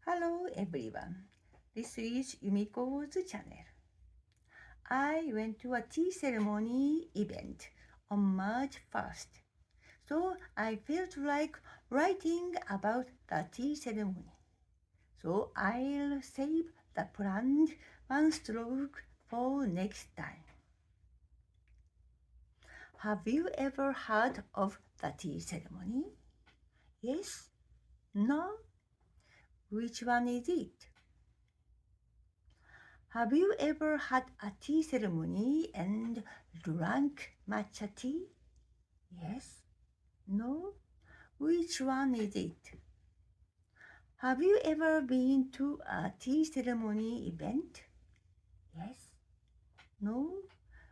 Hello everyone, this is Yumiko's channel. I went to a tea ceremony event on March 1st, so I felt like writing about the tea ceremony. So I'll save the planned one stroke for next time. Have you ever heard of the tea ceremony? Yes? No? Which one is it? Have you ever had a tea ceremony and drank matcha tea? Yes? No? Which one is it? Have you ever been to a tea ceremony event? Yes? No?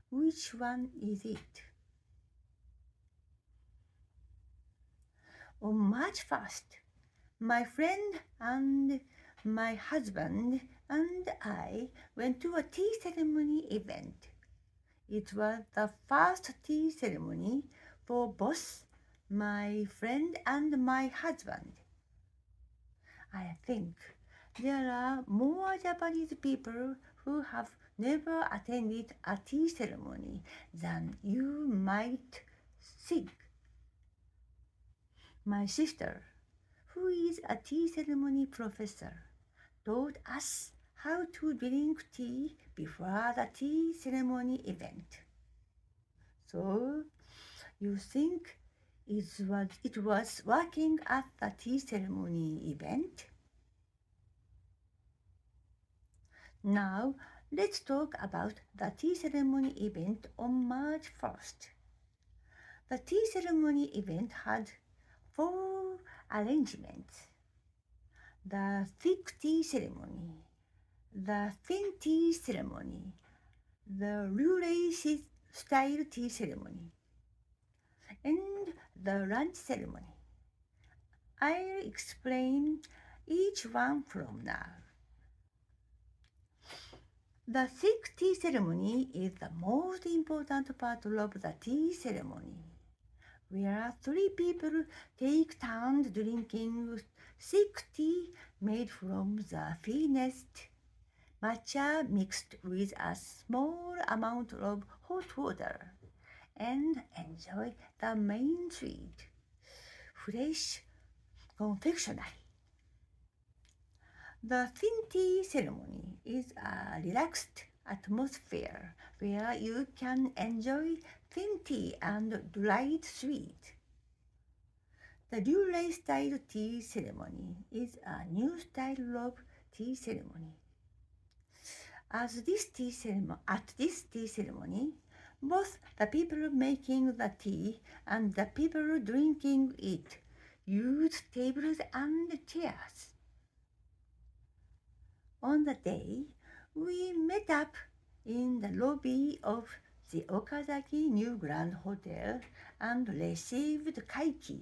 Which one is it? On March 1st, my friend and my husband and I went to a tea ceremony event. It was the first tea ceremony for both my friend and my husband. I think there are more Japanese people who have never attended a tea ceremony than you might think. My sister, who is a tea ceremony professor, taught us how to drink tea before the tea ceremony event. So you think it was working at the tea ceremony event? Now let's talk about the tea ceremony event on March 1st. The tea ceremony event had 4 arrangements: the thick tea ceremony, the thin tea ceremony, the Ryurei-style tea ceremony, and the lunch ceremony. I'll explain each one from now. The thick tea ceremony is the most important part of the tea ceremony, where 3 people take turns drinking thick tea made from the finest matcha mixed with a small amount of hot water, and enjoy the main sweet, fresh confectionery. The thin tea ceremony is a relaxed atmosphere where you can enjoy thin tea and dried sweet. The Ryurei-style tea ceremony is a new style of tea ceremony. At this tea ceremony, both the people making the tea and the people drinking it use tables and chairs. On the day, we met up in the lobby of the Okazaki New Grand Hotel and received kaiki,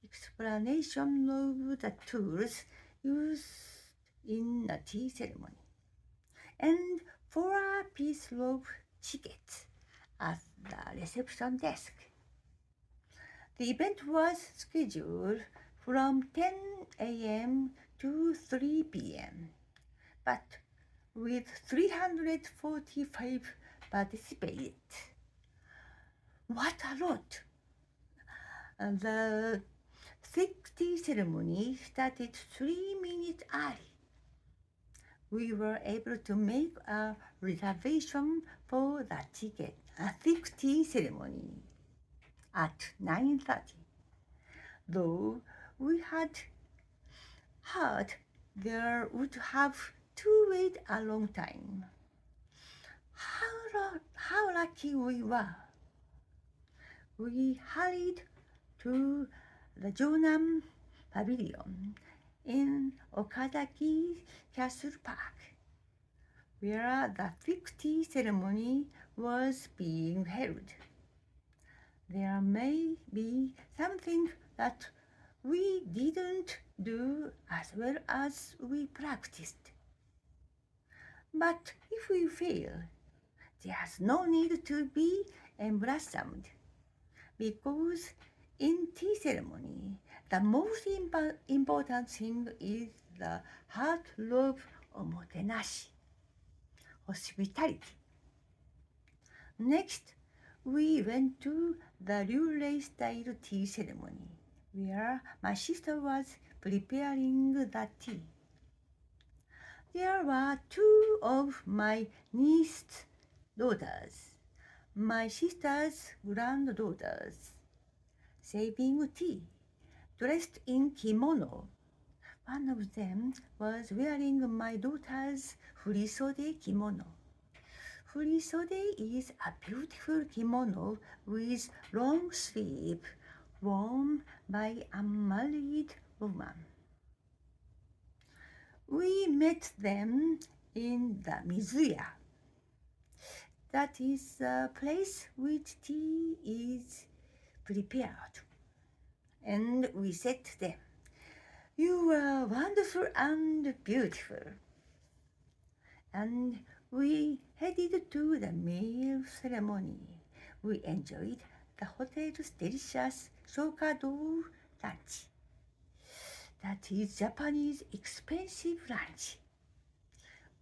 explanation of the tools used in the tea ceremony, and 4 pieces of tickets at the reception desk. The event was scheduled from 10 a.m. to 3 p.m. but with 345 participants. What a lot! The thick tea ceremony started 3 minutes early. We were able to make a reservation for the thick tea ceremony at 9:30. Though we had heard there would have to wait a long time. How lucky we were! We hurried to the Jonan Pavilion in Okazaki Castle Park, where the thick tea ceremony was being held. There may be something that we didn't do as well as we practiced. But if we fail, there's no need to be embarrassed, because in tea ceremony, The most important thing is the heart love omotenashi, hospitality. Next, we went to the Ryurei-style tea ceremony, where my sister was preparing the tea. There were two of my niece's daughters, my sister's granddaughters, serving tea, dressed in kimono. One of them was wearing my daughter's furisode kimono. Furisode is a beautiful kimono with long sleeve worn by a married woman. We met them in the Mizuya. That is the place which tea is prepared. And we said to them, "You are wonderful and beautiful." And we headed to the meal ceremony. We enjoyed the hotel's delicious shokado lunch. That is Japanese expensive lunch.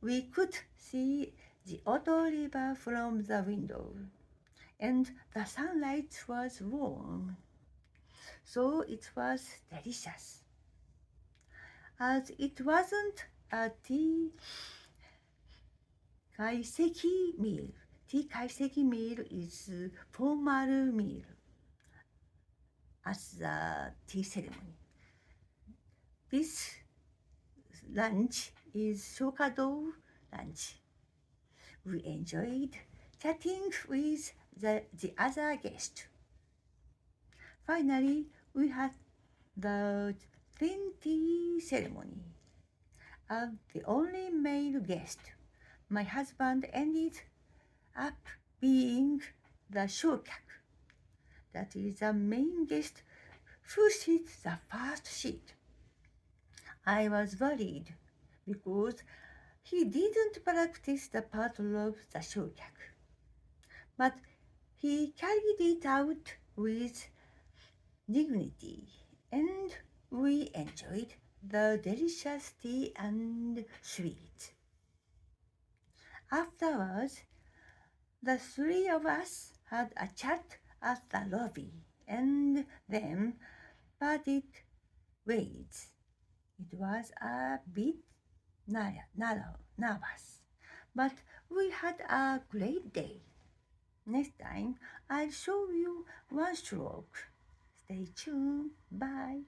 We could see the Oto River from the window, and the sunlight was warm, so it was delicious. As it wasn't a tea kaiseki meal. Tea kaiseki meal is formal meal at the tea ceremony. This lunch is shokado lunch. We enjoyed chatting with the other guest. Finally, we had the twin tea ceremony. As the only male guest, my husband ended up being the shokyaku. That is the main guest who sits the first seat. I was worried because he didn't practice the part of the shokyaku, but he carried it out with dignity, and we enjoyed the delicious tea and sweets. Afterwards, the three of us had a chat at the lobby and then parted ways. It was a bit nervous, but we had a great day. Next time, I'll show you one stroke. Stay tuned. Bye.